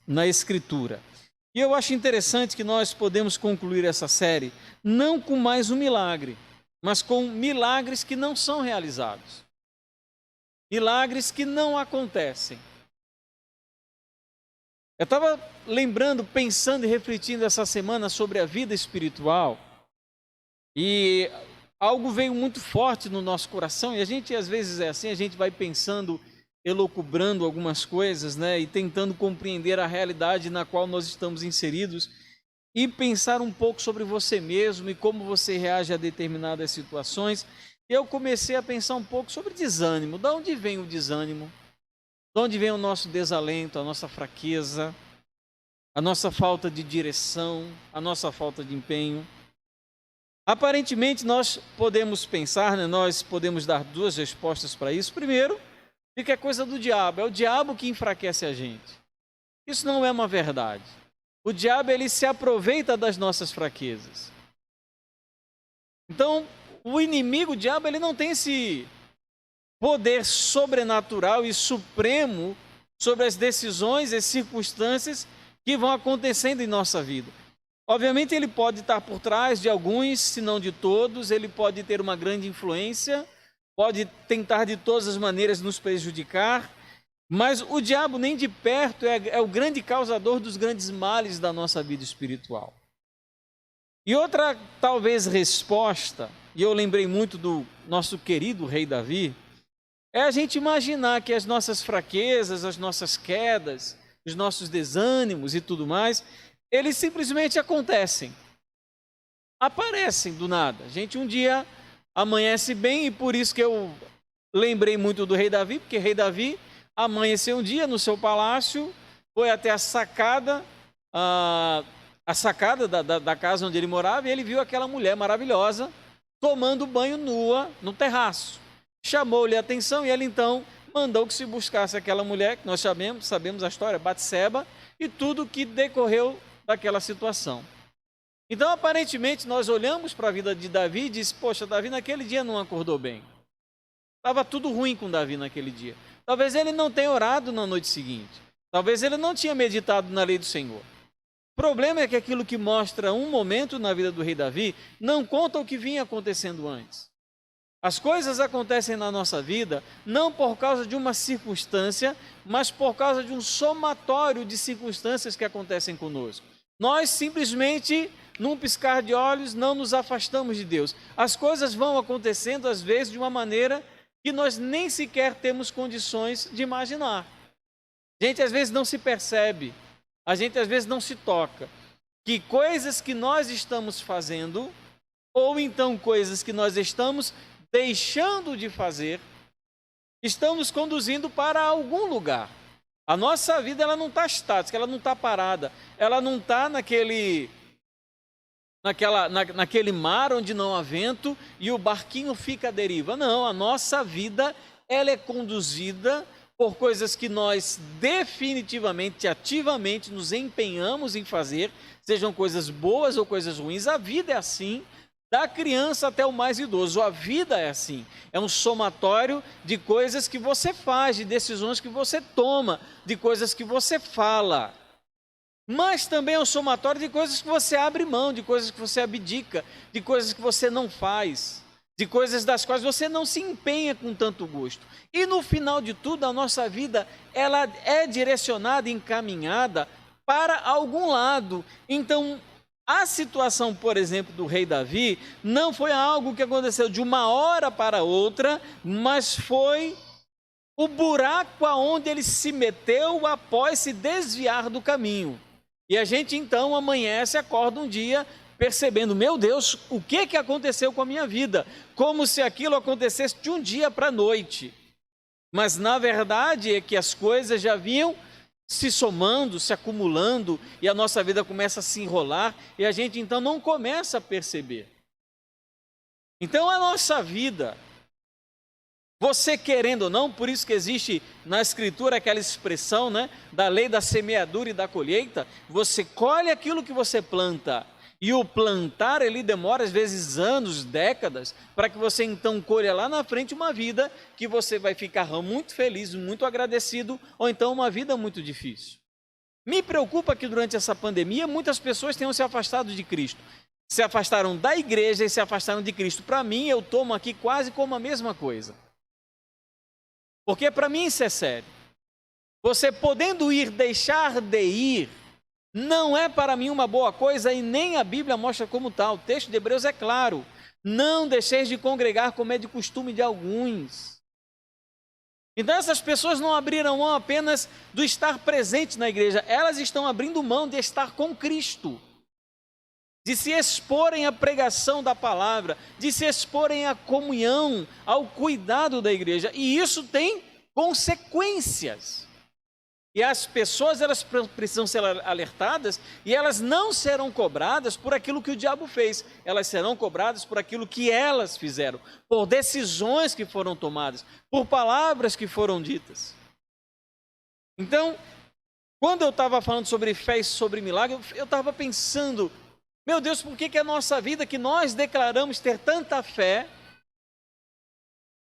na Escritura. E eu acho interessante que nós podemos concluir essa série não com mais um milagre, mas com milagres que não são realizados. Milagres que não acontecem. Eu estava lembrando, pensando e refletindo essa semana sobre a vida espiritual e algo veio muito forte no nosso coração e a gente às vezes é assim, a gente vai pensando, elucubrando algumas coisas, né, e tentando compreender a realidade na qual nós estamos inseridos e pensar um pouco sobre você mesmo e como você reage a determinadas situações. Eu comecei a pensar um pouco sobre desânimo. De onde vem o desânimo? De onde vem o nosso desalento, a nossa fraqueza, a nossa falta de direção, a nossa falta de empenho? Aparentemente, nós podemos pensar, né, nós podemos dar duas respostas para isso. Primeiro, de que é coisa do diabo, é o diabo que enfraquece a gente. Isso não é uma verdade. O diabo, ele se aproveita das nossas fraquezas. Então, o inimigo, o diabo, ele não tem esse poder sobrenatural e supremo sobre as decisões e circunstâncias que vão acontecendo em nossa vida. Obviamente ele pode estar por trás de alguns, se não de todos, ele pode ter uma grande influência, pode tentar de todas as maneiras nos prejudicar, mas o diabo nem de perto é o grande causador dos grandes males da nossa vida espiritual. E outra, talvez, resposta, e eu lembrei muito do nosso querido rei Davi, é a gente imaginar que as nossas fraquezas, as nossas quedas, os nossos desânimos e tudo mais, eles simplesmente acontecem. Aparecem do nada. A gente um dia amanhece bem, e por isso que eu lembrei muito do rei Davi, porque rei Davi amanheceu um dia no seu palácio, foi até a sacada da casa onde ele morava, e ele viu aquela mulher maravilhosa tomando banho nua no terraço. Chamou-lhe a atenção e ele então mandou que se buscasse aquela mulher, que nós sabemos a história, Batseba, e tudo que decorreu daquela situação. Então, aparentemente, nós olhamos para a vida de Davi e diz: poxa, Davi naquele dia não acordou bem. Estava tudo ruim com Davi naquele dia. Talvez ele não tenha orado na noite seguinte. Talvez ele não tinha meditado na lei do Senhor. O problema é que aquilo que mostra um momento na vida do rei Davi não conta o que vinha acontecendo antes. As coisas acontecem na nossa vida não por causa de uma circunstância, mas por causa de um somatório de circunstâncias que acontecem conosco. Nós simplesmente, num piscar de olhos, não nos afastamos de Deus. As coisas vão acontecendo, às vezes, de uma maneira que nós nem sequer temos condições de imaginar. A gente, às vezes, não se percebe, a gente, às vezes, não se toca que coisas que nós estamos fazendo, ou então coisas que nós estamos deixando de fazer, estamos conduzindo para algum lugar. A nossa vida, ela não está estática, ela não está parada, ela não está naquele mar onde não há vento e o barquinho fica à deriva. Não, a nossa vida, ela é conduzida por coisas que nós definitivamente, ativamente nos empenhamos em fazer, sejam coisas boas ou coisas ruins. A vida é assim, da criança até o mais idoso. A vida é assim, é um somatório de coisas que você faz, de decisões que você toma, de coisas que você fala. Mas também é um somatório de coisas que você abre mão, de coisas que você abdica, de coisas que você não faz, de coisas das quais você não se empenha com tanto gosto. E no final de tudo, a nossa vida, ela é direcionada, encaminhada para algum lado. Então, a situação, por exemplo, do rei Davi, não foi algo que aconteceu de uma hora para outra, mas foi o buraco aonde ele se meteu após se desviar do caminho. E a gente então amanhece, acorda um dia percebendo: meu Deus, o que aconteceu com a minha vida? Como se aquilo acontecesse de um dia para a noite. Mas na verdade é que as coisas já vinham se somando, se acumulando, e a nossa vida começa a se enrolar, e a gente então não começa a perceber. Então a nossa vida, você querendo ou não, por isso que existe na Escritura aquela expressão, né, da lei da semeadura e da colheita, você colhe aquilo que você planta. E o plantar, ele demora às vezes anos, décadas, para que você então colha lá na frente uma vida que você vai ficar muito feliz, muito agradecido, ou então uma vida muito difícil. Me preocupa que durante essa pandemia muitas pessoas tenham se afastado de Cristo. Se afastaram da igreja e se afastaram de Cristo. Para mim, eu tomo aqui quase como a mesma coisa. Porque para mim isso é sério. Você podendo ir, deixar de ir, não é para mim uma boa coisa e nem a Bíblia mostra como tal. O texto de Hebreus é claro. Não deixeis de congregar como é de costume de alguns. Então essas pessoas não abriram mão apenas do estar presente na igreja. Elas estão abrindo mão de estar com Cristo. De se exporem à pregação da palavra. De se exporem à comunhão, ao cuidado da igreja. E isso tem consequências. E as pessoas, elas precisam ser alertadas e elas não serão cobradas por aquilo que o diabo fez. Elas serão cobradas por aquilo que elas fizeram, por decisões que foram tomadas, por palavras que foram ditas. Então, quando eu estava falando sobre fé e sobre milagre, eu estava pensando, meu Deus, por que a nossa vida, que nós declaramos ter tanta fé,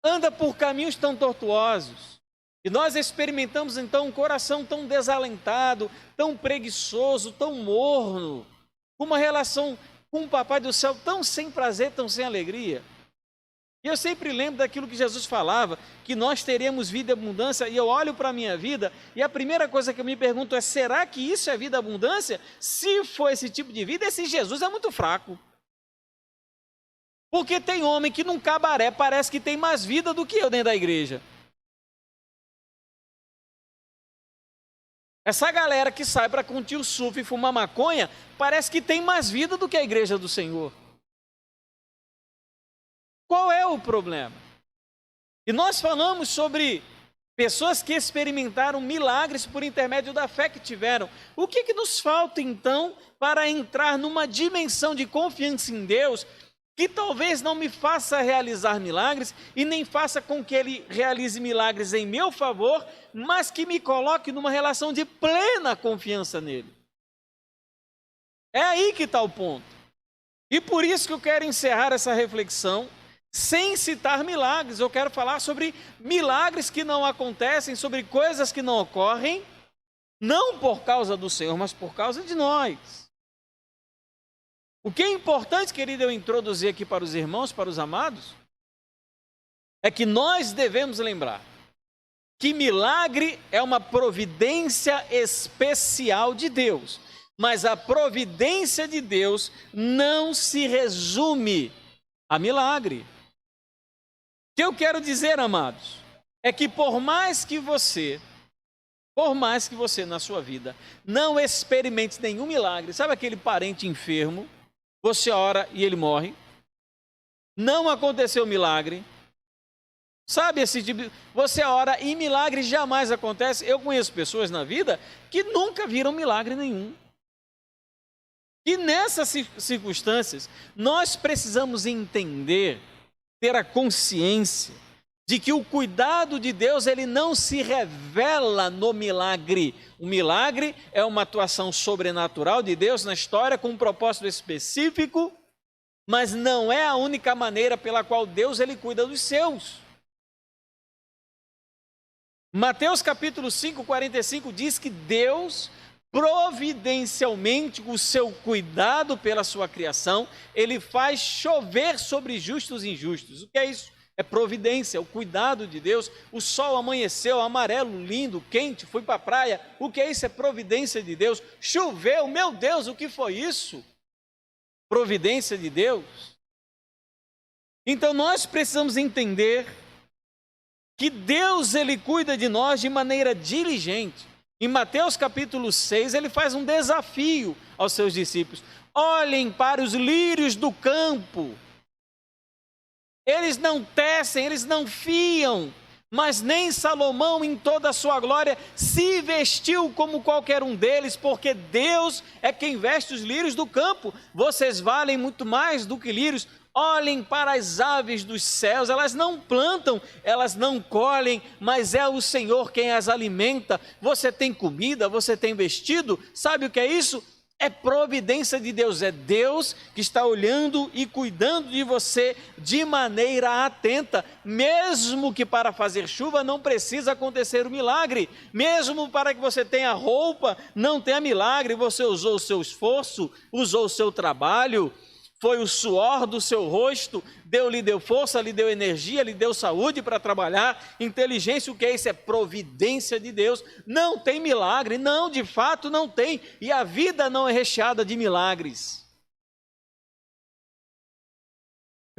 anda por caminhos tão tortuosos? E nós experimentamos então um coração tão desalentado, tão preguiçoso, tão morno, uma relação com o Papai do Céu tão sem prazer, tão sem alegria. E eu sempre lembro daquilo que Jesus falava, que nós teremos vida e abundância, e eu olho para a minha vida, e a primeira coisa que eu me pergunto é, será que isso é vida e abundância? Se for esse tipo de vida, esse Jesus é muito fraco. Porque tem homem que num cabaré parece que tem mais vida do que eu dentro da igreja. Essa galera que sai para curtir o surf e fumar maconha, parece que tem mais vida do que a igreja do Senhor. Qual é o problema? E nós falamos sobre pessoas que experimentaram milagres por intermédio da fé que tiveram. O que nos falta então para entrar numa dimensão de confiança em Deus que talvez não me faça realizar milagres e nem faça com que Ele realize milagres em meu favor, mas que me coloque numa relação de plena confiança nele. É aí que está o ponto. E por isso que eu quero encerrar essa reflexão sem citar milagres. Eu quero falar sobre milagres que não acontecem, sobre coisas que não ocorrem, não por causa do Senhor, mas por causa de nós. O que é importante, querido, eu introduzir aqui para os irmãos, para os amados, é que nós devemos lembrar que milagre é uma providência especial de Deus, mas a providência de Deus não se resume a milagre. O que eu quero dizer, amados, é que por mais que você na sua vida não experimente nenhum milagre, sabe aquele parente enfermo, você ora e ele morre, não aconteceu milagre, sabe esse tipo de... Você ora e milagre jamais acontece. Eu conheço pessoas na vida que nunca viram milagre nenhum. E nessas circunstâncias, nós precisamos entender, ter a consciência de que o cuidado de Deus, ele não se revela no milagre. O milagre é uma atuação sobrenatural de Deus na história com um propósito específico, mas não é a única maneira pela qual Deus ele cuida dos seus. Mateus capítulo 5, 45 diz que Deus, providencialmente, o seu cuidado pela sua criação, ele faz chover sobre justos e injustos. O que é isso? É providência, o cuidado de Deus. O sol amanheceu amarelo, lindo, quente, fui para a praia. O que é isso? É providência de Deus. Choveu, meu Deus, o que foi isso? Providência de Deus. Então nós precisamos entender que Deus ele cuida de nós de maneira diligente. Em Mateus capítulo 6, ele faz um desafio aos seus discípulos. Olhem para os lírios do campo. Eles não tecem, eles não fiam, mas nem Salomão em toda a sua glória se vestiu como qualquer um deles, porque Deus é quem veste os lírios do campo. Vocês valem muito mais do que lírios. Olhem para as aves dos céus, elas não plantam, elas não colhem, mas é o Senhor quem as alimenta. Você tem comida, você tem vestido, sabe o que é isso? É providência de Deus, é Deus que está olhando e cuidando de você de maneira atenta, mesmo que para fazer chuva não precisa acontecer o milagre, mesmo para que você tenha roupa, não tenha milagre, você usou o seu esforço, usou o seu trabalho, foi o suor do seu rosto, lhe deu força, lhe deu energia, lhe deu saúde para trabalhar, inteligência, o que é isso? É providência de Deus. Não tem milagre, não, de fato não tem, e a vida não é recheada de milagres.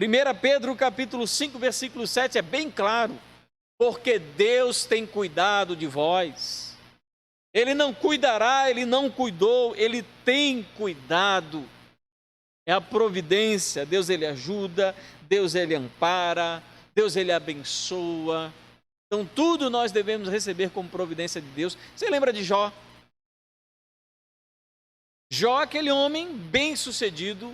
1 Pedro capítulo 5, versículo 7 é bem claro, porque Deus tem cuidado de vós. Ele não cuidará, Ele não cuidou, Ele tem cuidado. É a providência, Deus Ele ajuda, Deus Ele ampara, Deus Ele abençoa. Então tudo nós devemos receber como providência de Deus. Você lembra de Jó? Jó, aquele homem bem sucedido,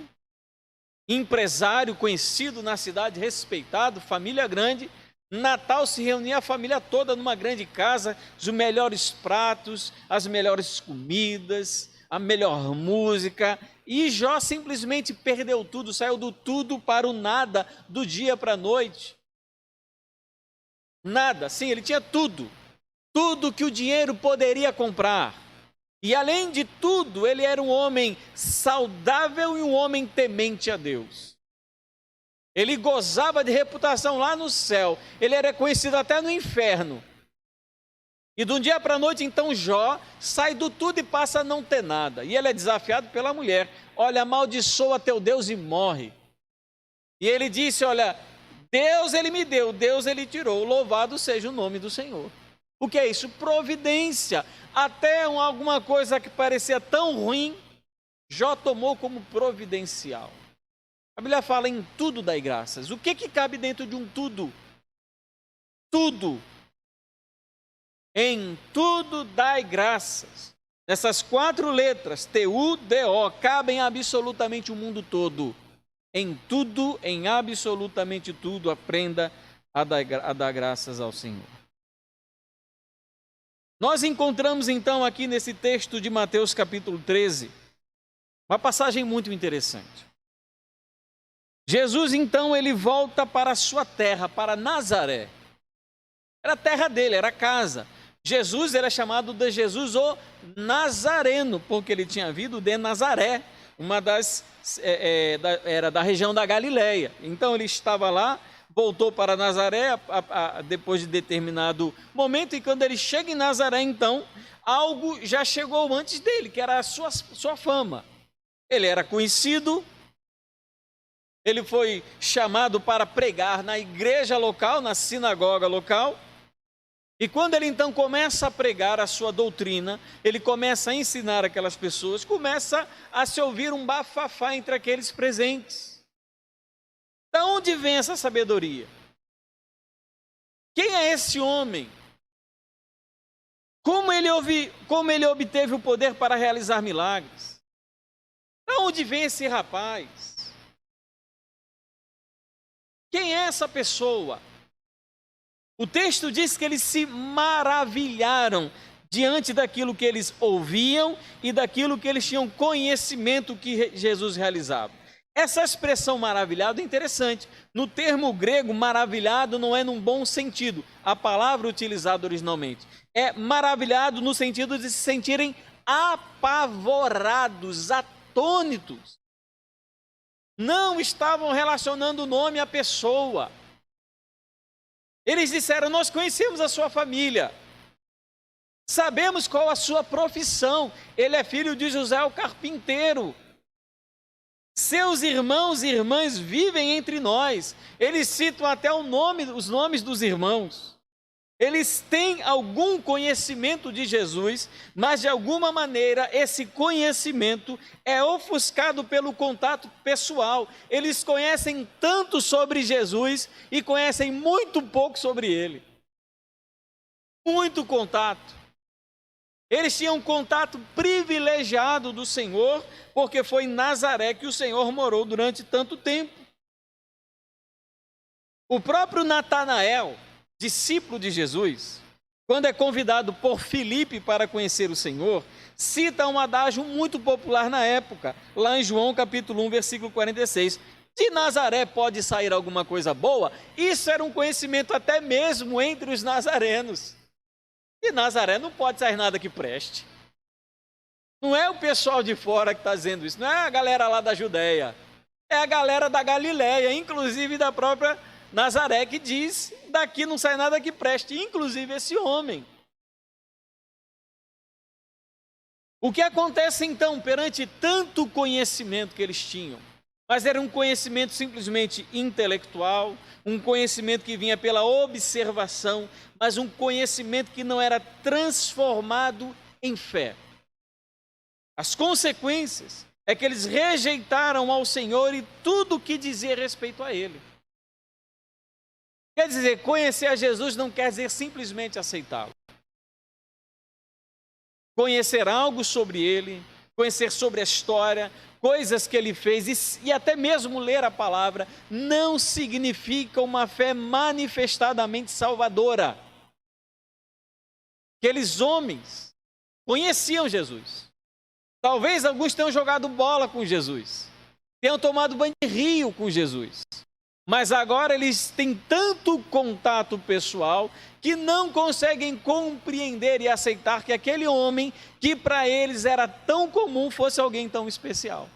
empresário conhecido na cidade, respeitado, família grande. Natal se reunia a família toda numa grande casa, os melhores pratos, as melhores comidas, a melhor música, e Jó simplesmente perdeu tudo, saiu do tudo para o nada, do dia para a noite. Nada, sim, ele tinha tudo, tudo que o dinheiro poderia comprar. E além de tudo, ele era um homem saudável e um homem temente a Deus. Ele gozava de reputação lá no céu, ele era conhecido até no inferno. E de um dia para a noite, então, Jó sai do tudo e passa a não ter nada. E ele é desafiado pela mulher. Olha, amaldiçoa teu Deus e morre. E ele disse, olha, Deus ele me deu, Deus ele tirou, louvado seja o nome do Senhor. O que é isso? Providência. Até alguma coisa que parecia tão ruim, Jó tomou como providencial. A Bíblia fala em tudo dai graças. O que cabe dentro de um tudo? Tudo. Em tudo dai graças. Essas 4 letras, T-U-D-O, cabem absolutamente o mundo todo. Em tudo, em absolutamente tudo, aprenda a dar graças ao Senhor. Nós encontramos então aqui nesse texto de Mateus capítulo 13, uma passagem muito interessante. Jesus então ele volta para a sua terra, para Nazaré. Era a terra dele, era a casa. Jesus era chamado de Jesus o Nazareno, porque ele tinha vindo de Nazaré, uma era da região da Galileia. Então ele estava lá, voltou para Nazaré depois de determinado momento, e quando ele chega em Nazaré, então, algo já chegou antes dele, que era a sua fama. Ele era conhecido, ele foi chamado para pregar na igreja local, na sinagoga local. E quando ele então começa a pregar a sua doutrina, ele começa a ensinar aquelas pessoas, começa a se ouvir um bafafá entre aqueles presentes. Da onde vem essa sabedoria? Quem é esse homem? Como ele obteve o poder para realizar milagres? Da onde vem esse rapaz? Quem é essa pessoa? O texto diz que eles se maravilharam diante daquilo que eles ouviam e daquilo que eles tinham conhecimento que Jesus realizava. Essa expressão maravilhado é interessante. No termo grego, maravilhado não é num bom sentido. A palavra utilizada originalmente é maravilhado no sentido de se sentirem apavorados, atônitos. Não estavam relacionando o nome à pessoa. Eles disseram, nós conhecemos a sua família, sabemos qual a sua profissão, ele é filho de José o carpinteiro, seus irmãos e irmãs vivem entre nós, eles citam até os nomes dos irmãos, eles têm algum conhecimento de Jesus, mas de alguma maneira esse conhecimento é ofuscado pelo contato pessoal. Eles conhecem tanto sobre Jesus e conhecem muito pouco sobre ele. Muito contato. Eles tinham um contato privilegiado do Senhor, porque foi em Nazaré que o Senhor morou durante tanto tempo. O próprio Natanael, discípulo de Jesus, quando é convidado por Filipe para conhecer o Senhor, cita um adágio muito popular na época, lá em João capítulo 1, versículo 46. De Nazaré pode sair alguma coisa boa? Isso era um conhecimento até mesmo entre os nazarenos. De Nazaré não pode sair nada que preste. Não é o pessoal de fora que está dizendo isso, não é a galera lá da Judéia. É a galera da Galiléia, inclusive da própria Nazaré, que diz, daqui não sai nada que preste, inclusive esse homem. O que acontece então perante tanto conhecimento que eles tinham? Mas era um conhecimento simplesmente intelectual, um conhecimento que vinha pela observação, mas um conhecimento que não era transformado em fé. As consequências é que eles rejeitaram ao Senhor e tudo o que dizia respeito a Ele. Quer dizer, conhecer a Jesus não quer dizer simplesmente aceitá-lo. Conhecer algo sobre Ele, conhecer sobre a história, coisas que Ele fez e até mesmo ler a palavra, não significa uma fé manifestadamente salvadora. Aqueles homens conheciam Jesus. Talvez alguns tenham jogado bola com Jesus, tenham tomado banho de rio com Jesus, mas agora eles têm tanto contato pessoal que não conseguem compreender e aceitar que aquele homem, que para eles era tão comum, fosse alguém tão especial.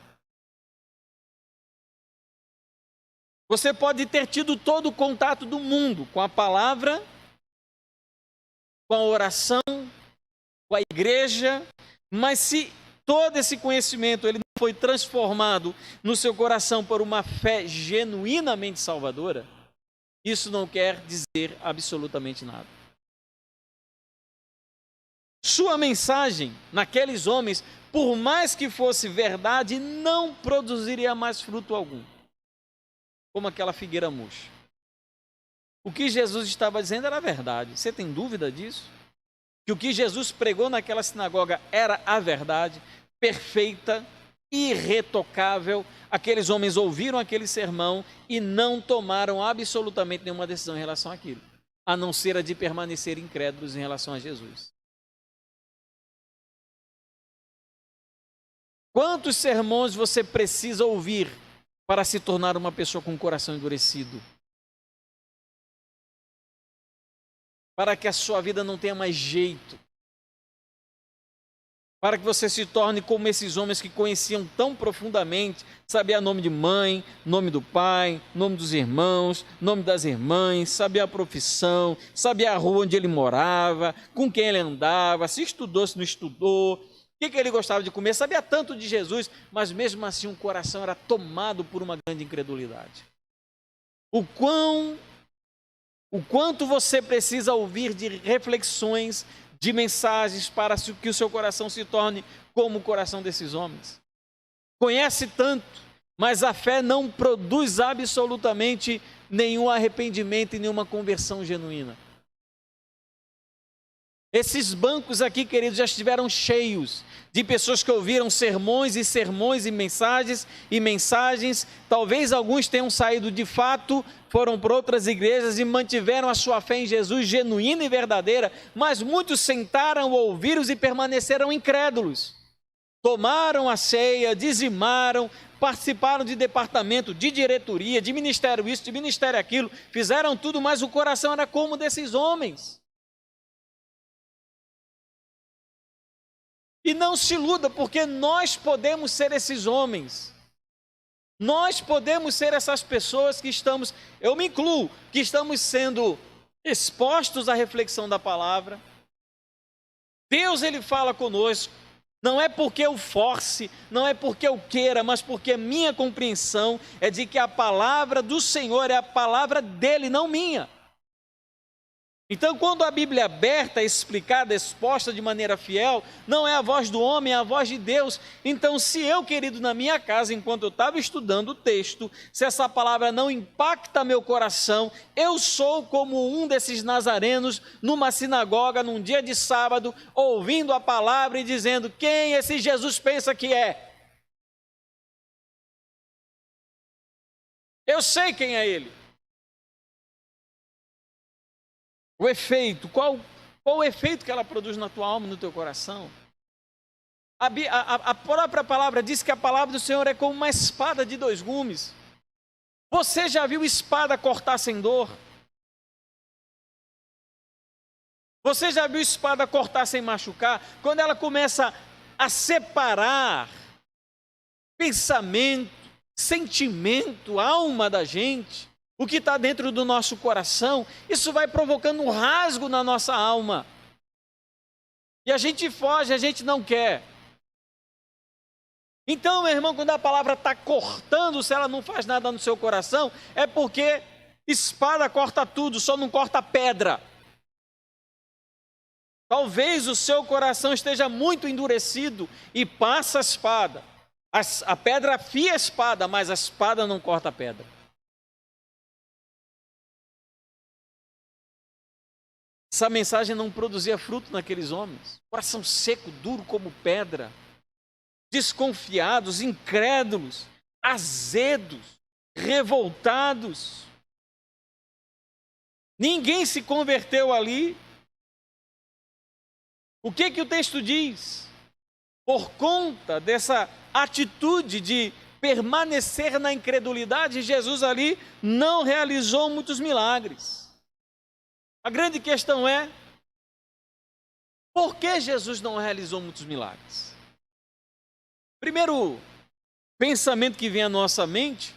Você pode ter tido todo o contato do mundo com a palavra, com a oração, com a igreja, mas se todo esse conhecimento ele não foi transformado no seu coração por uma fé genuinamente salvadora, isso não quer dizer absolutamente nada. Sua mensagem naqueles homens, por mais que fosse verdade, não produziria mais fruto algum, como aquela figueira murcha. O que Jesus estava dizendo era verdade. Você tem dúvida disso? Que o que Jesus pregou naquela sinagoga era a verdade, perfeita, irretocável. Aqueles homens ouviram aquele sermão e não tomaram absolutamente nenhuma decisão em relação àquilo, a não ser a de permanecer incrédulos em relação a Jesus. Quantos sermões você precisa ouvir para se tornar uma pessoa com o coração endurecido? Para que a sua vida não tenha mais jeito. Para que você se torne como esses homens que conheciam tão profundamente, sabia nome de mãe, nome do pai, nome dos irmãos, nome das irmãs, sabia a profissão, sabia a rua onde ele morava, com quem ele andava, se estudou, se não estudou, o que ele gostava de comer, sabia tanto de Jesus, mas mesmo assim o coração era tomado por uma grande incredulidade. O quanto você precisa ouvir de reflexões, de mensagens para que o seu coração se torne como o coração desses homens. Conhece tanto, mas a fé não produz absolutamente nenhum arrependimento e nenhuma conversão genuína. Esses bancos aqui, queridos, já estiveram cheios de pessoas que ouviram sermões e sermões e mensagens. Talvez alguns tenham saído de fato, foram para outras igrejas e mantiveram a sua fé em Jesus genuína e verdadeira, mas muitos sentaram, ouviram e permaneceram incrédulos. Tomaram a ceia, dizimaram, participaram de departamento, de diretoria, de ministério isso, de ministério aquilo, fizeram tudo, mas o coração era como desses homens. E não se iluda, porque nós podemos ser esses homens. Nós podemos ser essas pessoas que estamos, eu me incluo, que estamos sendo expostos à reflexão da palavra. Deus, Ele fala conosco. Não é porque eu force, não é porque eu queira, mas porque a minha compreensão é de que a palavra do Senhor é a palavra dEle, não minha. Então, quando a Bíblia é aberta, explicada, exposta de maneira fiel, não é a voz do homem, é a voz de Deus. Então, se eu, querido, na minha casa, enquanto eu estava estudando o texto, se essa palavra não impacta meu coração, eu sou como um desses nazarenos numa sinagoga, num dia de sábado, ouvindo a palavra e dizendo: quem esse Jesus pensa que é? Eu sei quem é ele. O efeito, qual o efeito que ela produz na tua alma e no teu coração? A própria palavra diz que a palavra do Senhor é como uma espada de dois gumes. Você já viu espada cortar sem dor? Você já viu espada cortar sem machucar? Quando ela começa a separar pensamento, sentimento, alma da gente, o que está dentro do nosso coração, isso vai provocando um rasgo na nossa alma. E a gente foge, a gente não quer. Então, meu irmão, quando a palavra está cortando, se ela não faz nada no seu coração, é porque espada corta tudo, só não corta pedra. Talvez o seu coração esteja muito endurecido e passa a espada. A pedra afia a espada, mas a espada não corta a pedra. Essa mensagem não produzia fruto naqueles homens. Coração seco, duro como pedra. Desconfiados, incrédulos, azedos, revoltados. Ninguém se converteu ali. O que o texto diz? Por conta dessa atitude de permanecer na incredulidade, Jesus ali não realizou muitos milagres. A grande questão é, por que Jesus não realizou muitos milagres? Primeiro pensamento que vem à nossa mente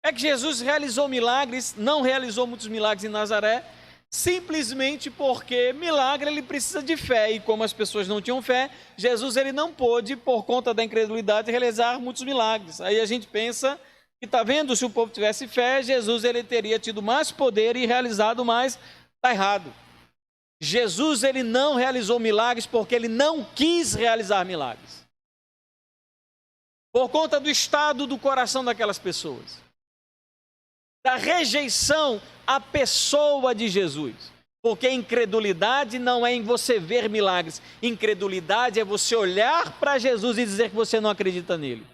é que Jesus realizou milagres, não realizou muitos milagres em Nazaré, simplesmente porque milagre ele precisa de fé, e como as pessoas não tinham fé, Jesus ele não pôde, por conta da incredulidade, realizar muitos milagres. Aí a gente pensa que, está vendo, se o povo tivesse fé, Jesus ele teria tido mais poder e realizado mais. Está errado. Jesus ele não realizou milagres porque ele não quis realizar milagres. Por conta do estado do coração daquelas pessoas. Da rejeição à pessoa de Jesus. Porque incredulidade não é em você ver milagres. Incredulidade é você olhar para Jesus e dizer que você não acredita nele.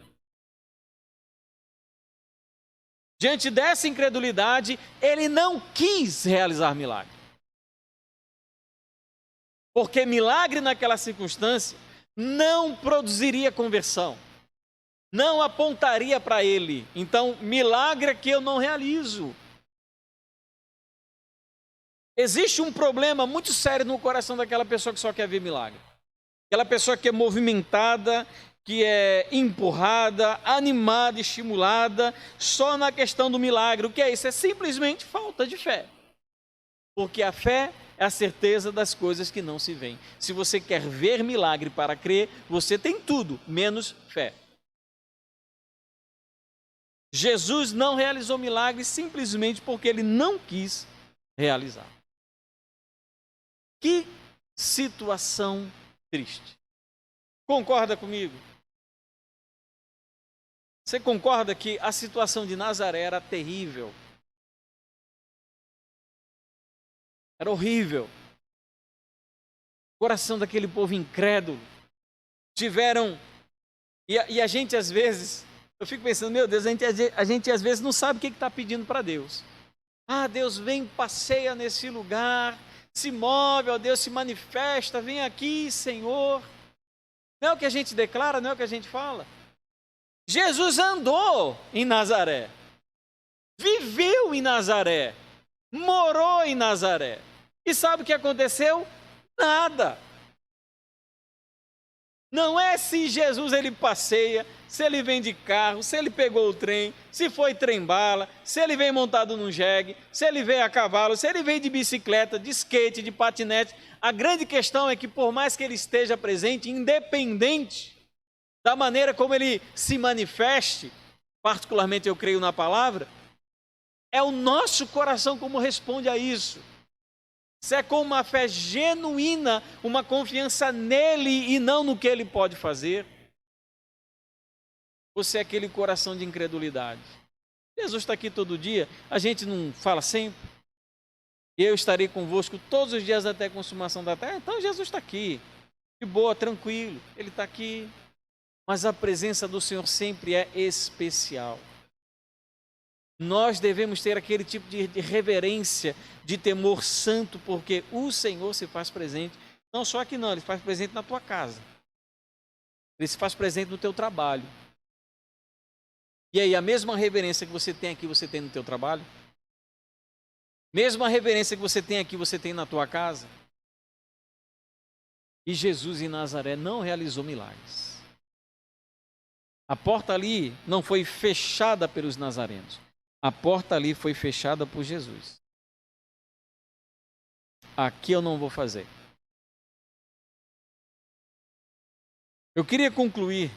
Diante dessa incredulidade, ele não quis realizar milagre. Porque milagre naquela circunstância não produziria conversão. Não apontaria para ele. Então, milagre é que eu não realizo. Existe um problema muito sério no coração daquela pessoa que só quer ver milagre. Aquela pessoa que é movimentada, que é empurrada, animada, estimulada, só na questão do milagre. O que é isso? É simplesmente falta de fé. Porque a fé é a certeza das coisas que não se veem. Se você quer ver milagre para crer, você tem tudo, menos fé. Jesus não realizou milagres simplesmente porque ele não quis realizar. Que situação triste. Concorda comigo? Você concorda que a situação de Nazaré era terrível? Era horrível. O coração daquele povo incrédulo. Tiveram... E a gente às vezes... Eu fico pensando, meu Deus, a gente às vezes não sabe o que está pedindo para Deus. Ah, Deus, vem, passeia nesse lugar, se move, ó Deus, se manifesta, vem aqui, Senhor. Não é o que a gente declara, não é o que a gente fala. Jesus andou em Nazaré, viveu em Nazaré, morou em Nazaré. E sabe o que aconteceu? Nada. Não é se Jesus ele passeia, se ele vem de carro, se ele pegou o trem, se foi trem-bala, se ele vem montado num jegue, se ele veio a cavalo, se ele vem de bicicleta, de skate, de patinete. A grande questão é que por mais que ele esteja presente, independente da maneira como ele se manifeste, particularmente eu creio na palavra, é o nosso coração como responde a isso. Se é com uma fé genuína, uma confiança nele e não no que ele pode fazer, ou se é aquele coração de incredulidade. Jesus está aqui todo dia, a gente não fala sempre. Eu estarei convosco todos os dias até a consumação da terra. Então Jesus está aqui, de boa, tranquilo, ele está aqui. Mas a presença do Senhor sempre é especial. Nós devemos ter aquele tipo de reverência, de temor santo, porque o Senhor se faz presente, não só aqui não, ele faz presente na tua casa. Ele se faz presente no teu trabalho. E aí, a mesma reverência que você tem aqui, você tem no teu trabalho? Mesma reverência que você tem aqui, você tem na tua casa? E Jesus em Nazaré não realizou milagres. A porta ali não foi fechada pelos nazarenos. A porta ali foi fechada por Jesus. Aqui eu não vou fazer. Eu queria concluir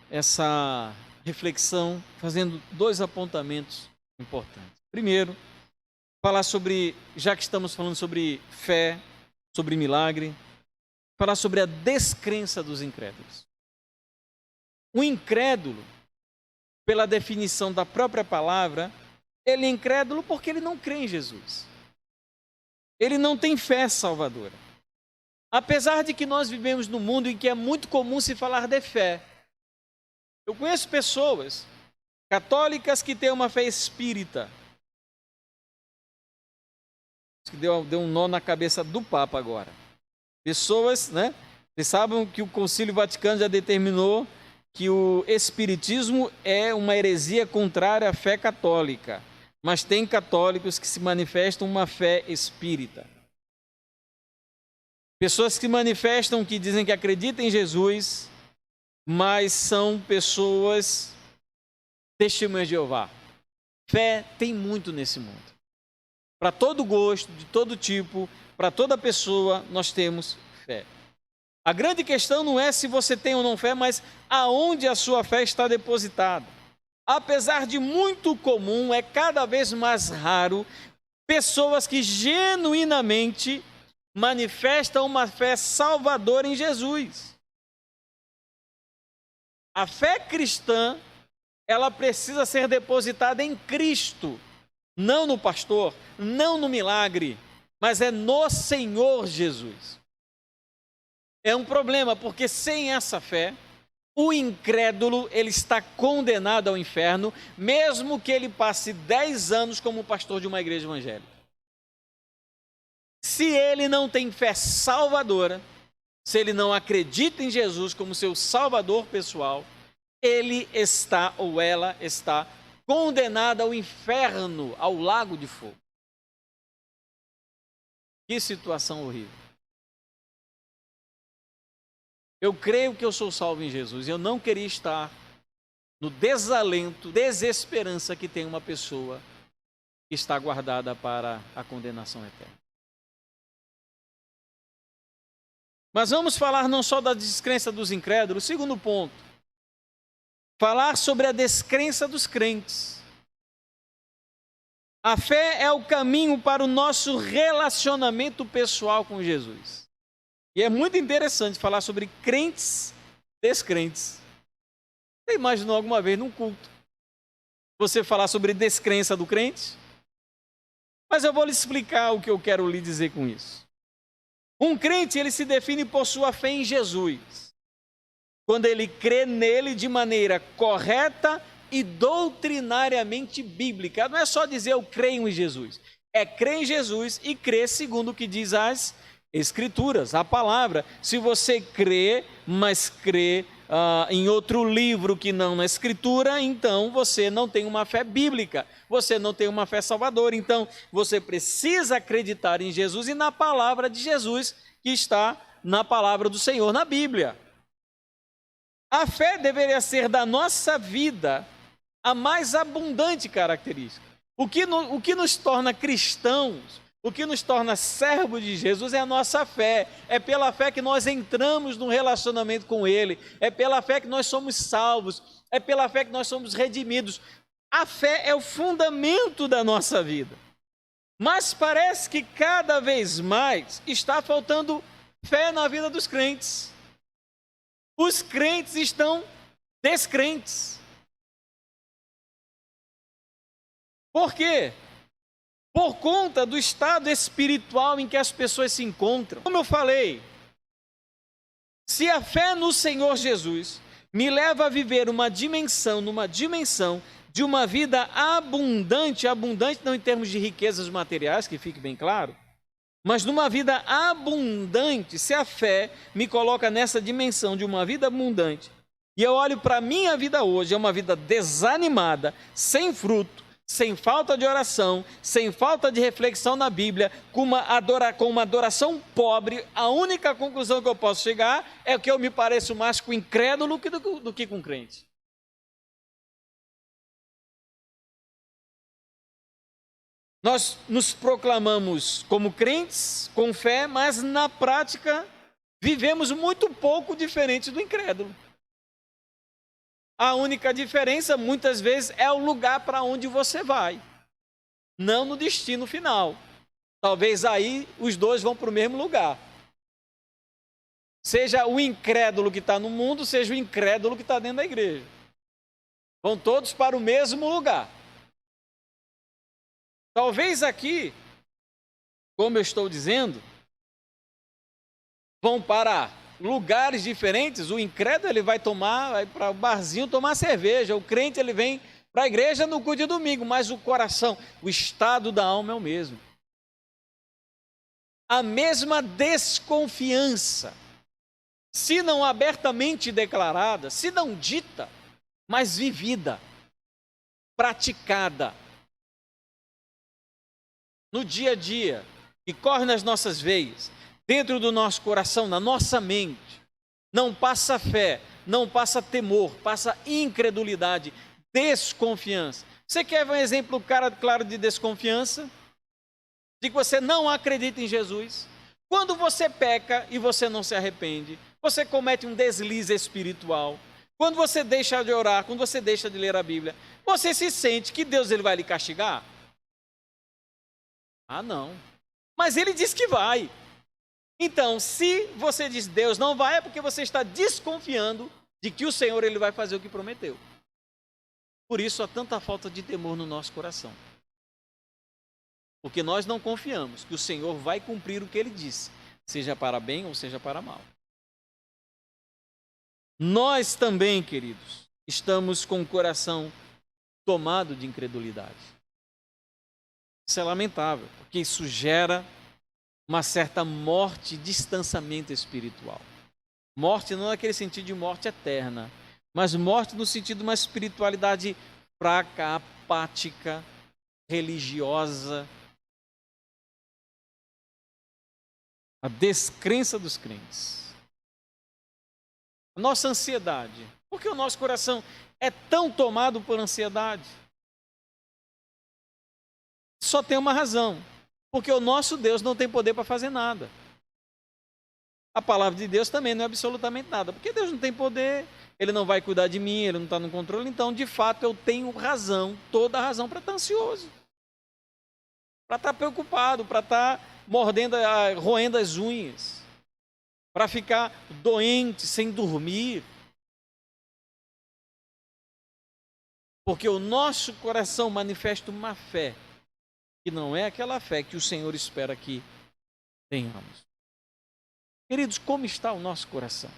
essa reflexão fazendo 2 apontamentos importantes. Primeiro, falar sobre, já que estamos falando sobre fé, sobre milagre, falar sobre a descrença dos incrédulos. O incrédulo, pela definição da própria palavra, ele é incrédulo porque ele não crê em Jesus. Ele não tem fé salvadora. Apesar de que nós vivemos num mundo em que é muito comum se falar de fé. Eu conheço pessoas católicas que têm uma fé espírita. Deu um nó na cabeça do Papa agora. Pessoas, né? Vocês sabem que o Concílio Vaticano já determinou que o espiritismo é uma heresia contrária à fé católica. Mas tem católicos que se manifestam uma fé espírita. Pessoas que manifestam, que dizem que acreditam em Jesus, mas são pessoas testemunhas de Jeová. Fé tem muito nesse mundo. Para todo gosto, de todo tipo, para toda pessoa, nós temos fé. A grande questão não é se você tem ou não fé, mas aonde a sua fé está depositada. Apesar de muito comum, é cada vez mais raro pessoas que genuinamente manifestam uma fé salvadora em Jesus. A fé cristã, ela precisa ser depositada em Cristo, não no pastor, não no milagre, mas é no Senhor Jesus. É um problema, porque sem essa fé, o incrédulo, ele está condenado ao inferno, mesmo que ele passe 10 anos como pastor de uma igreja evangélica. Se ele não tem fé salvadora, se ele não acredita em Jesus como seu salvador pessoal, ele está ou ela está condenada ao inferno, ao lago de fogo. Que situação horrível. Eu creio que eu sou salvo em Jesus. Eu não queria estar no desalento, desesperança que tem uma pessoa que está guardada para a condenação eterna. Mas vamos falar não só da descrença dos incrédulos. Segundo ponto, falar sobre a descrença dos crentes. A fé é o caminho para o nosso relacionamento pessoal com Jesus. E é muito interessante falar sobre crentes descrentes. Você imaginou alguma vez num culto você falar sobre descrença do crente? Mas eu vou lhe explicar o que eu quero lhe dizer com isso. Um crente, ele se define por sua fé em Jesus. Quando ele crê nele de maneira correta e doutrinariamente bíblica. Não é só dizer eu creio em Jesus. É crer em Jesus e crer segundo o que diz as Escrituras, a palavra. Se você crê, mas crê em outro livro que não na Escritura, então você não tem uma fé bíblica, você não tem uma fé salvadora. Então você precisa acreditar em Jesus e na palavra de Jesus que está na palavra do Senhor, na Bíblia. A fé deveria ser da nossa vida a mais abundante característica. O que nos torna cristãos, o que nos torna servos de Jesus é a nossa fé. É pela fé que nós entramos num relacionamento com Ele. É pela fé que nós somos salvos. É pela fé que nós somos redimidos. A fé é o fundamento da nossa vida. Mas parece que cada vez mais está faltando fé na vida dos crentes. Os crentes estão descrentes. Por quê? Por conta do estado espiritual em que as pessoas se encontram. Como eu falei, se a fé no Senhor Jesus me leva a viver numa dimensão de uma vida abundante não em termos de riquezas materiais, que fique bem claro, Mas numa vida abundante, se a fé me coloca nessa dimensão de uma vida abundante, e eu olho para a minha vida hoje, é uma vida desanimada, sem fruto, sem falta de oração, sem falta de reflexão na Bíblia, com uma adoração pobre, a única conclusão que eu posso chegar é que eu me pareço mais com incrédulo do que com crente. Nós nos proclamamos como crentes, com fé, mas na prática vivemos muito pouco diferente do incrédulo. A única diferença, muitas vezes, é o lugar para onde você vai, não no destino final. Talvez aí os dois vão para o mesmo lugar. Seja o incrédulo que está no mundo, seja o incrédulo que está dentro da igreja. Vão todos para o mesmo lugar. Talvez aqui, como eu estou dizendo, vão para lugares diferentes. O incrédulo ele vai para o barzinho tomar cerveja. O crente ele vem para a igreja no culto de domingo, mas o coração, o estado da alma é o mesmo. A mesma desconfiança, se não abertamente declarada, se não dita, mas vivida, praticada no dia a dia, que corre nas nossas veias, dentro do nosso coração, na nossa mente. Não passa fé, não passa temor, passa incredulidade, desconfiança. Você quer ver um exemplo claro de desconfiança? De que você não acredita em Jesus? Quando você peca e você não se arrepende, você comete um deslize espiritual. Quando você deixa de orar, quando você deixa de ler a Bíblia, você se sente que Deus ele vai lhe castigar? Ah, não. Mas ele diz que vai. Então, se você diz Deus não vai, é porque você está desconfiando de que o Senhor ele vai fazer o que prometeu. Por isso há tanta falta de temor no nosso coração. Porque nós não confiamos que o Senhor vai cumprir o que ele disse, seja para bem ou seja para mal. Nós também, queridos, estamos com o coração tomado de incredulidade. Isso é lamentável, porque isso gera uma certa morte, distanciamento espiritual. Morte não naquele sentido de morte eterna, mas morte no sentido de uma espiritualidade fraca, apática, religiosa. A descrença dos crentes. A nossa ansiedade. Por que o nosso coração é tão tomado por ansiedade? Só tem uma razão. Porque o nosso Deus não tem poder para fazer nada. A palavra de Deus também não é absolutamente nada. Porque Deus não tem poder, Ele não vai cuidar de mim, Ele não está no controle. Então, de fato, eu tenho razão, toda a razão para estar ansioso. Para estar preocupado, para estar roendo as unhas. Para ficar doente, sem dormir. Porque o nosso coração manifesta uma fé que não é aquela fé que o Senhor espera que tenhamos. Queridos, como está o nosso coração?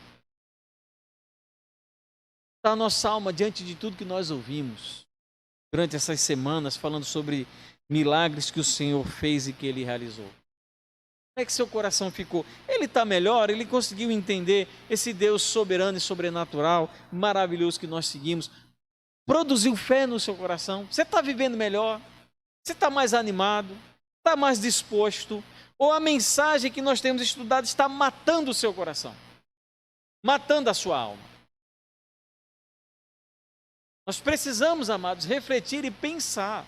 Está a nossa alma diante de tudo que nós ouvimos durante essas semanas, falando sobre milagres que o Senhor fez e que Ele realizou. Como é que seu coração ficou? Ele está melhor? Ele conseguiu entender esse Deus soberano e sobrenatural, maravilhoso que nós seguimos? Produziu fé no seu coração? Você está vivendo melhor? Você está mais animado? Está mais disposto? Ou a mensagem que nós temos estudado está matando o seu coração? Matando a sua alma? Nós precisamos, amados, refletir e pensar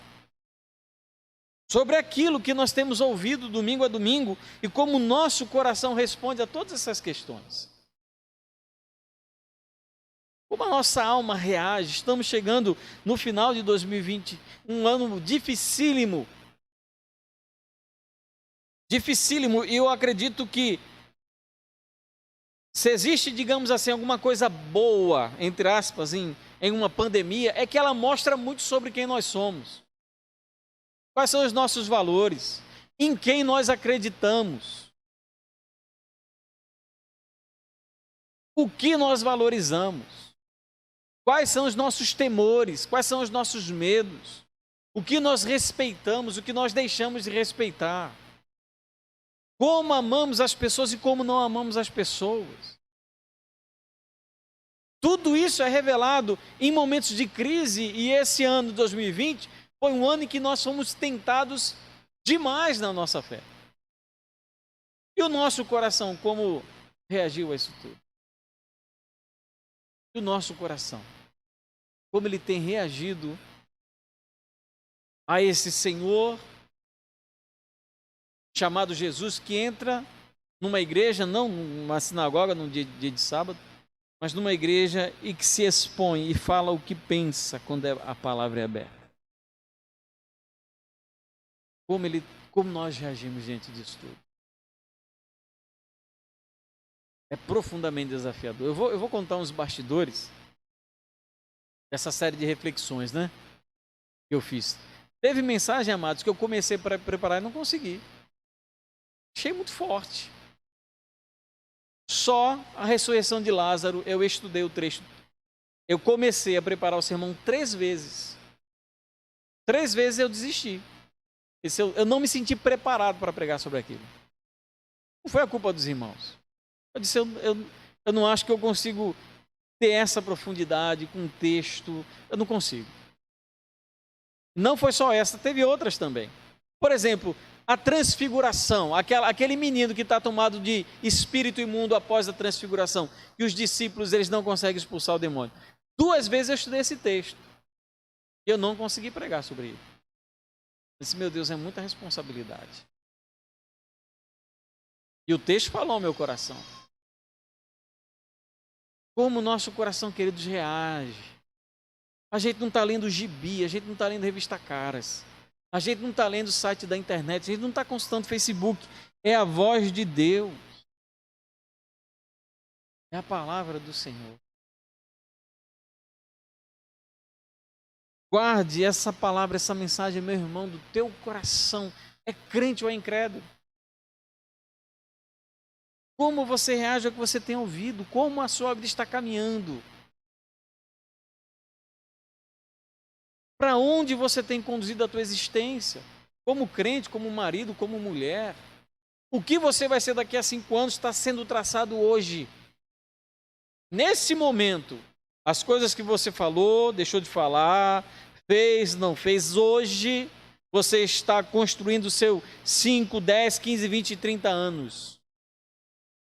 sobre aquilo que nós temos ouvido domingo a domingo e como o nosso coração responde a todas essas questões. Como a nossa alma reage? Estamos chegando no final de 2020, um ano dificílimo. Dificílimo, e eu acredito que se existe, digamos assim, alguma coisa boa, entre aspas, em uma pandemia, é que ela mostra muito sobre quem nós somos. Quais são os nossos valores? Em quem nós acreditamos? O que nós valorizamos? Quais são os nossos temores? Quais são os nossos medos? O que nós respeitamos? O que nós deixamos de respeitar? como amamos as pessoas e como não amamos as pessoas. Tudo isso é revelado em momentos de crise, e esse ano 2020 foi um ano em que nós fomos tentados demais na nossa fé. E o nosso coração, como reagiu a isso tudo? E o nosso coração, como ele tem reagido a esse Senhor chamado Jesus, que entra numa igreja, não numa sinagoga num dia de sábado, mas numa igreja e que se expõe e fala o que pensa quando a palavra é aberta. Como nós reagimos diante disso tudo? É profundamente desafiador. Eu vou contar uns bastidores dessa série de reflexões, né? Que eu fiz. Teve mensagem, amados, que eu comecei para preparar e não consegui. Achei muito forte. Só a ressurreição de Lázaro, eu estudei o trecho. Eu comecei a preparar o sermão 3 vezes. 3 vezes eu desisti. Eu não me senti preparado para pregar sobre aquilo. Não foi a culpa dos irmãos. Eu disse, eu não acho que eu consigo ter essa profundidade com o texto. Eu não consigo. Não foi só essa, teve outras também. Por exemplo, a transfiguração, aquele menino que está tomado de espírito imundo após a transfiguração, e os discípulos eles não conseguem expulsar o demônio. 2 vezes eu estudei esse texto e eu não consegui pregar sobre ele. Eu disse, meu Deus, é muita responsabilidade. E o texto falou ao meu coração. Como o nosso coração, queridos, reage. A gente não está lendo gibi, a gente não está lendo revista Caras. A gente não está lendo o site da internet, a gente não está consultando o Facebook. É a voz de Deus. É a palavra do Senhor. Guarde essa palavra, essa mensagem, meu irmão, do teu coração. É crente ou é incrédulo? Como você reage ao que você tem ouvido? Como a sua vida está caminhando? Para onde você tem conduzido a tua existência? Como crente, como marido, como mulher? O que você vai ser daqui a 5 anos está sendo traçado hoje. Nesse momento, as coisas que você falou, deixou de falar, fez, não fez, hoje você está construindo o seu 5, 10, 15, 20 e 30 anos.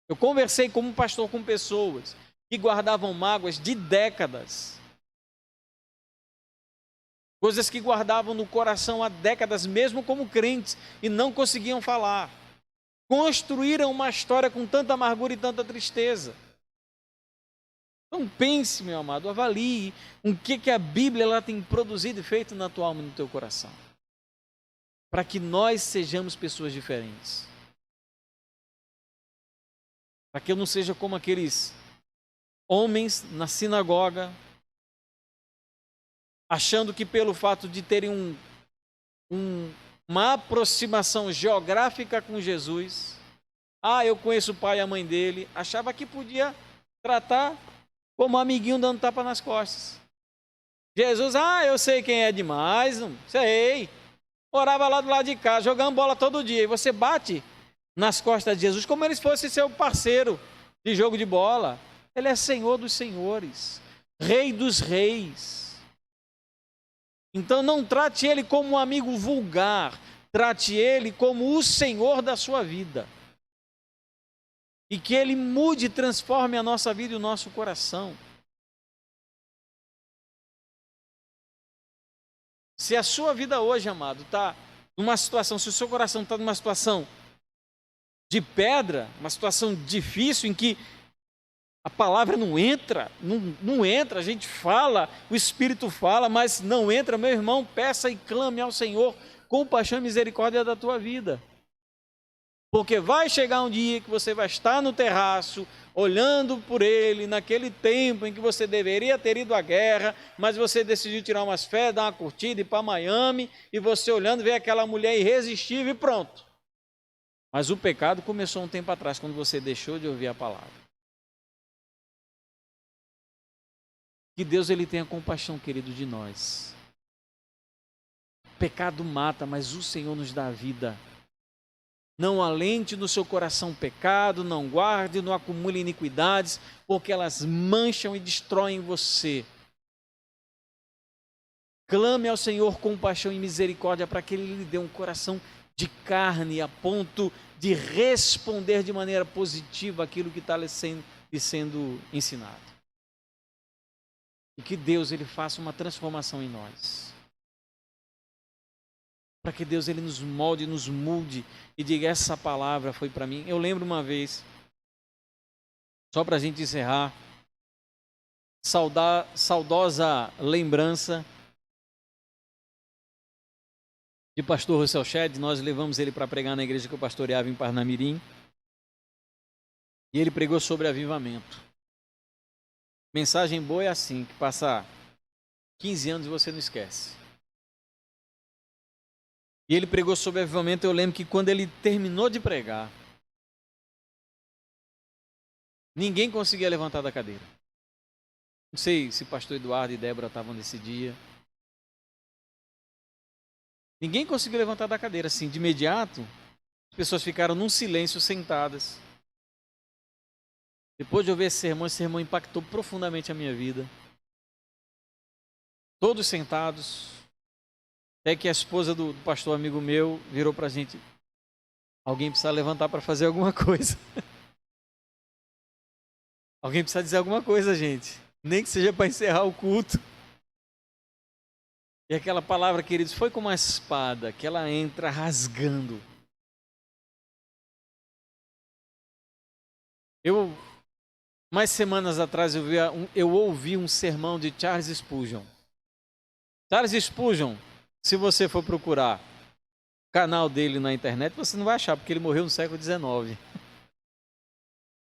Eu conversei como pastor com pessoas que guardavam mágoas de décadas. Coisas que guardavam no coração há décadas, mesmo como crentes, e não conseguiam falar. Construíram uma história com tanta amargura e tanta tristeza. Então pense, meu amado, avalie o que a Bíblia ela tem produzido e feito na tua alma e no teu coração. Para que nós sejamos pessoas diferentes. Para que eu não seja como aqueles homens na sinagoga, achando que pelo fato de terem uma aproximação geográfica com Jesus, eu conheço o pai e a mãe dele, achava que podia tratar como amiguinho dando tapa nas costas. Jesus, eu sei quem é demais, não sei. Orava lá do lado de casa, jogando bola todo dia, e você bate nas costas de Jesus como ele fosse seu parceiro de jogo de bola. Ele é Senhor dos senhores, Rei dos reis. Então não trate ele como um amigo vulgar, trate ele como o Senhor da sua vida. E que ele mude e transforme a nossa vida e o nosso coração. Se a sua vida hoje, amado, está numa situação, se o seu coração está numa situação de pedra, uma situação difícil em que a palavra não entra, não entra, a gente fala, o Espírito fala, mas não entra, meu irmão, peça e clame ao Senhor com paixão e misericórdia da tua vida. Porque vai chegar um dia que você vai estar no terraço, olhando por ele, naquele tempo em que você deveria ter ido à guerra, mas você decidiu tirar umas férias, dar uma curtida, ir para Miami, e você olhando, vê aquela mulher irresistível e pronto. Mas o pecado começou um tempo atrás, quando você deixou de ouvir a palavra. Que Deus ele tenha compaixão, querido, de nós. O pecado mata, mas o Senhor nos dá a vida. Não alente no seu coração pecado, não guarde, não acumule iniquidades, porque elas mancham e destroem você. Clame ao Senhor com paixão e misericórdia para que Ele lhe dê um coração de carne a ponto de responder de maneira positiva aquilo que está lhe sendo ensinado. E que Deus ele faça uma transformação em nós. Para que Deus ele nos molde, nos mude e diga, essa palavra foi para mim. Eu lembro uma vez, só para a gente encerrar, saudosa lembrança de pastor Russell Shedd. Nós levamos ele para pregar na igreja que eu pastoreava em Parnamirim. E ele pregou sobre avivamento. Mensagem boa é assim, que passa 15 anos e você não esquece. E ele pregou sobre avivamento. Eu lembro que quando ele terminou de pregar, ninguém conseguia levantar da cadeira. Não sei se pastor Eduardo e Débora estavam nesse dia. Ninguém conseguiu levantar da cadeira, assim, de imediato. As pessoas ficaram num silêncio sentadas. Depois de ouvir esse sermão impactou profundamente a minha vida. Todos sentados. Até que a esposa do pastor amigo meu virou para a gente. Alguém precisa levantar para fazer alguma coisa. Alguém precisa dizer alguma coisa, gente. Nem que seja para encerrar o culto. E aquela palavra, queridos, foi como uma espada que ela entra rasgando. Mais semanas atrás, eu ouvi um sermão de Charles Spurgeon. Charles Spurgeon, se você for procurar o canal dele na internet, você não vai achar, porque ele morreu no século XIX.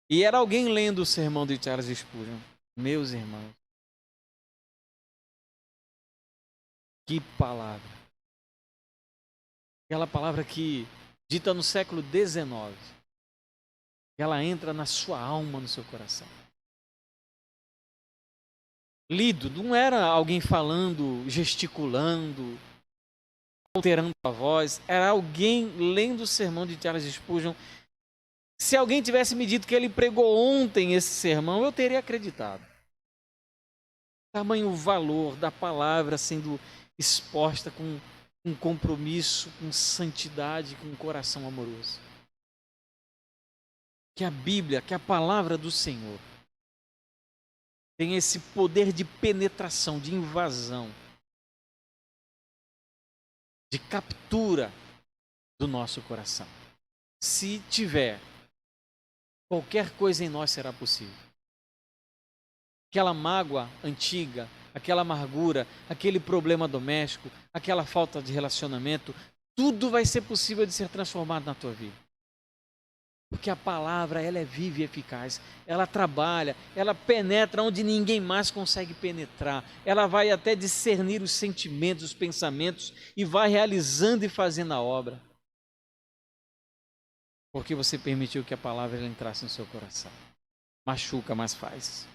E era alguém lendo o sermão de Charles Spurgeon. Meus irmãos. Que palavra. Aquela palavra que, dita no século XIX, ela entra na sua alma, no seu coração. Lido, não era alguém falando, gesticulando, alterando a voz, era alguém lendo o sermão de Charles Spurgeon. Se alguém tivesse me dito que ele pregou ontem esse sermão, eu teria acreditado. Tamanho valor da palavra sendo exposta com um compromisso, com santidade, com um coração amoroso. Que a Bíblia, que a palavra do Senhor tem esse poder de penetração, de invasão, de captura do nosso coração. Se tiver, qualquer coisa em nós será possível. Aquela mágoa antiga, aquela amargura, aquele problema doméstico, aquela falta de relacionamento, tudo vai ser possível de ser transformado na tua vida. Porque a palavra, ela é viva e eficaz, ela trabalha, ela penetra onde ninguém mais consegue penetrar, ela vai até discernir os sentimentos, os pensamentos e vai realizando e fazendo a obra. Porque você permitiu que a palavra entrasse no seu coração. Machuca, mas faz.